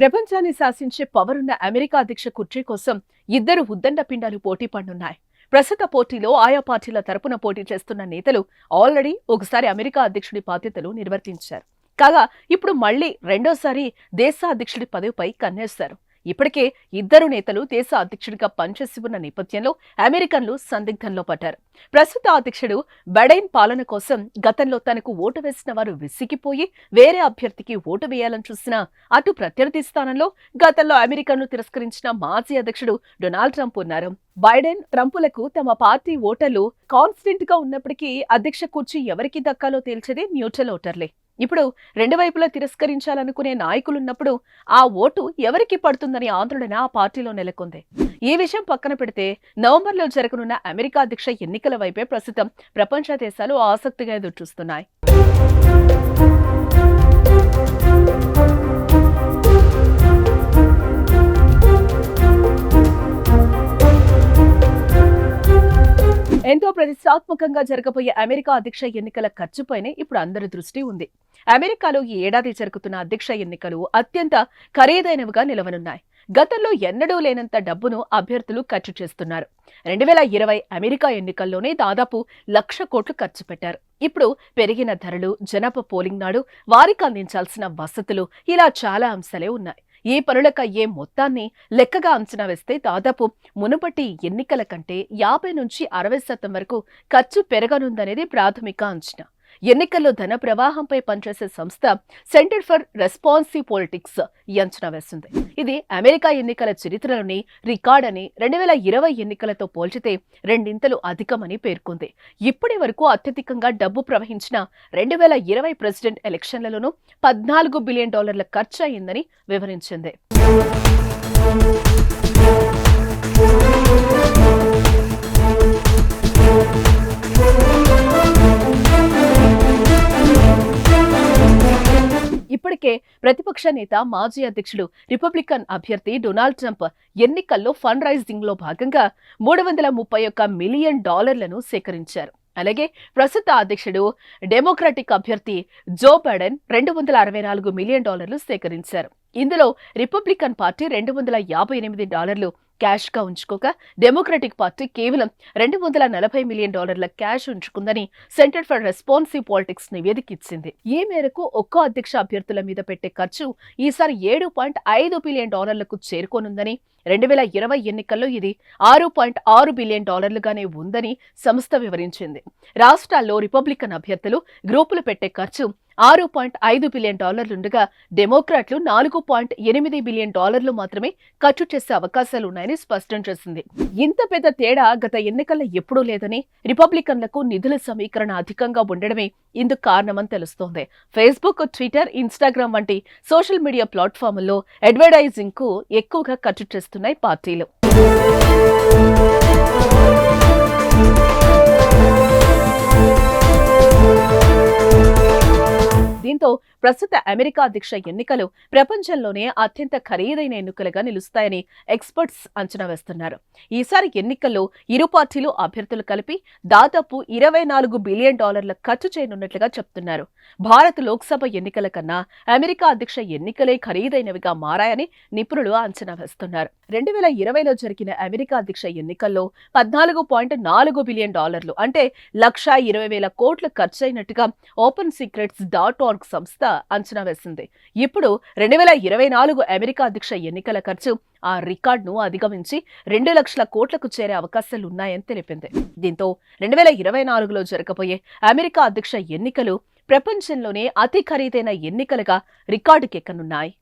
ప్రపంచాన్ని శాసించే పవరున్న అమెరికా అధ్యక్ష కుర్చీ కోసం ఇద్దరు ఉద్దండ పిండాలు పోటీ పడున్నాయి. ప్రస్తుత పోటీలో ఆయా పార్టీల తరపున పోటీ చేస్తున్న నేతలు ఆల్రెడీ ఒకసారి అమెరికా అధ్యక్షుడి బాధ్యతలు నిర్వర్తించారు. కాగా ఇప్పుడు మళ్లీ రెండోసారి దేశ అధ్యక్షుడి పదవిపై కన్నేశారు. ఇప్పటికే ఇద్దరు నేతలు దేశ అధ్యక్షుడిగా పనిచేసి ఉన్న నేపథ్యంలో అమెరికన్లు సందిగ్ధంలో పడ్డారు. ప్రస్తుత అధ్యక్షుడు బైడెన్ పాలన కోసం గతంలో తనకు ఓటు వేసిన వారు విసిగిపోయి వేరే అభ్యర్థికి ఓటు వేయాలని చూసినా అటు ప్రత్యర్థి స్థానంలో గతంలో అమెరికన్లు తిరస్కరించిన మాజీ అధ్యక్షుడు డొనాల్డ్ ట్రంప్ ఉన్నారు. బైడెన్ ట్రంపులకు తమ పార్టీ ఓటర్లు కాన్స్టెంట్ గా ఉన్నప్పటికీ అధ్యక్ష కుర్చీ ఎవరికి దక్కాలో తేల్చేది న్యూట్రల్ ఓటర్లే. ఇప్పుడు రెండు వైపులా తిరస్కరించాలనుకునే నాయకులున్నప్పుడు ఆ ఓటు ఎవరికి పడుతుందని ఆందోళన ఆ పార్టీలో నెలకొంది. ఈ విషయం పక్కన పెడితే నవంబర్లో జరగనున్న అమెరికా అధ్యక్ష ఎన్నికల వైపే ప్రస్తుతం ప్రపంచ దేశాలు ఆసక్తిగా ఎదురుచూస్తున్నాయి. ఎంతో ప్రతిష్టాత్మకంగా జరగబోయే అమెరికా అధ్యక్ష ఎన్నికల ఖర్చుపైనే ఇప్పుడు అందరి దృష్టి ఉంది. అమెరికాలో ఈ ఏడాది జరుగుతున్న అధ్యక్ష ఎన్నికలు అత్యంత ఖరీదైనవిగా నిలవనున్నాయి. గతంలో ఎన్నడూ లేనంత డబ్బును అభ్యర్థులు ఖర్చు చేస్తున్నారు. 2020 అమెరికా ఎన్నికల్లోనే దాదాపు 1,00,000 కోట్లు ఖర్చు పెట్టారు. ఇప్పుడు పెరిగిన ధరలు, జనాభా పోలింగ్ నాడు వారికి అందించాల్సిన వసతులు, ఇలా చాలా అంశాలే ఉన్నాయి. ఈ పనులకయ్యే మొత్తాన్ని లెక్కగా అంచనా వేస్తే దాదాపు మునుపటి ఎన్నికల కంటే 50 నుంచి 60% వరకు ఖర్చు పెరగనుందనేది ప్రాథమిక అంచనా. ఎన్నికల్లో ధన ప్రవాహంపై పనిచేసే సంస్థ సెంటర్ ఫర్ రెస్పాన్సివ్ పాలిటిక్స్ ఈ అంచనా వేస్తుంది. ఇది అమెరికా ఎన్నికల చరిత్రలోని రికార్డ్ అని, 2020 ఎన్నికలతో పోల్చితే రెండింతలు అధికమని పేర్కొంది. ఇప్పటి వరకు అత్యధికంగా డబ్బు ప్రవహించిన 2020 ప్రెసిడెంట్ ఎలక్షన్లలోనూ $14 బిలియన్ ఖర్చు అయిందని వివరించింది. ఇప్పటికే ప్రతిపక్ష నేత, మాజీ అధ్యక్షుడు, రిపబ్లికన్ అభ్యర్థి డొనాల్డ్ ట్రంప్ ఎన్నికల్లో ఫండ్ రైజింగ్ లో భాగంగా $331 మిలియన్ సేకరించారు. అలాగే ప్రస్తుత అధ్యక్షుడు డెమోక్రాటిక్ అభ్యర్థి జో బైడెన్ $264 మిలియన్ సేకరించారు. ఇందులో రిపబ్లికన్ పార్టీ $258 క్యాష్ గా ఉంచుకోగా డెమోక్రటిక్ పార్టీ కేవలం $240 మిలియన్ క్యాష్ ఉంచుకుందని సెంటర్ ఫర్ రెస్పాన్సివ్ పాలిటిక్స్ నివేదిక ఇచ్చింది. ఈ మేరకు ఒక్కో అధ్యక్ష అభ్యర్థుల మీద పెట్టే ఖర్చు ఈసారి $7.5 బిలియన్ చేరుకోనుందని, 2020 ఎన్నికల్లో ఇది $6.6 బిలియన్ గానే ఉందని సంస్థ వివరించింది. రాష్ట్రాల్లో రిపబ్లికన్ అభ్యర్థులు గ్రూపులు పెట్టే ఖర్చు $6.5 బిలియన్ ఉండగా డెమోక్రాట్లు $4.8 బిలియన్ మాత్రమే ఖర్చు చేసే అవకాశాలున్నాయని స్పష్టం చేసింది. ఇంత పెద్ద తేడా గత ఎన్నికల్లో ఎప్పుడూ లేదని, రిపబ్లికన్లకు నిధుల సమీకరణ అధికంగా ఉండడమే ఇందుకు కారణమని తెలుస్తోంది. ఫేస్బుక్, ట్విట్టర్, ఇన్స్టాగ్రామ్ వంటి సోషల్ మీడియా ప్లాట్ఫామ్ల్లో అడ్వర్టైజింగ్ కు ఎక్కువగా ఖర్చు చేస్తున్నాయి పార్టీలు. దీంతో ప్రస్తుత అమెరికా అధ్యక్ష ఎన్నికలు ప్రపంచంలోనే అత్యంత ఖరీదైన ఎన్నికలుగా నిలుస్తాయని ఎక్స్పర్ట్స్ అంచనా వేస్తున్నారు. ఈసారి ఎన్నికల్లో ఇరు పార్టీలు అభ్యర్థులు కలిపి దాదాపు $24 బిలియన్ ఖర్చు చేయనున్నట్లుగా చెప్తున్నారు. భారత్ లోక్సభ ఎన్నికల కన్నా అమెరికా అధ్యక్ష ఎన్నికలే ఖరీదైనవిగా మారాయని నిపుణులు అంచనా వేస్తున్నారు. 2020లో జరిగిన అమెరికా అధ్యక్ష ఎన్నికల్లో $14.4 బిలియన్ అంటే 1,20,000 కోట్లు ఖర్చయినట్టుగా OpenSecrets.org సంస్థ అంచనా వేసింది. ఇప్పుడు 2024 అమెరికా అధ్యక్ష ఎన్నికల ఖర్చు ఆ రికార్డును అధిగమించి 2 లక్షల కోట్లకు చేరే అవకాశాలున్నాయని తెలిపింది. దీంతో 2024లో జరగబోయే అమెరికా అధ్యక్ష ఎన్నికలు ప్రపంచంలోనే అతి ఖరీదైన ఎన్నికలుగా రికార్డుకెక్కనున్నాయి.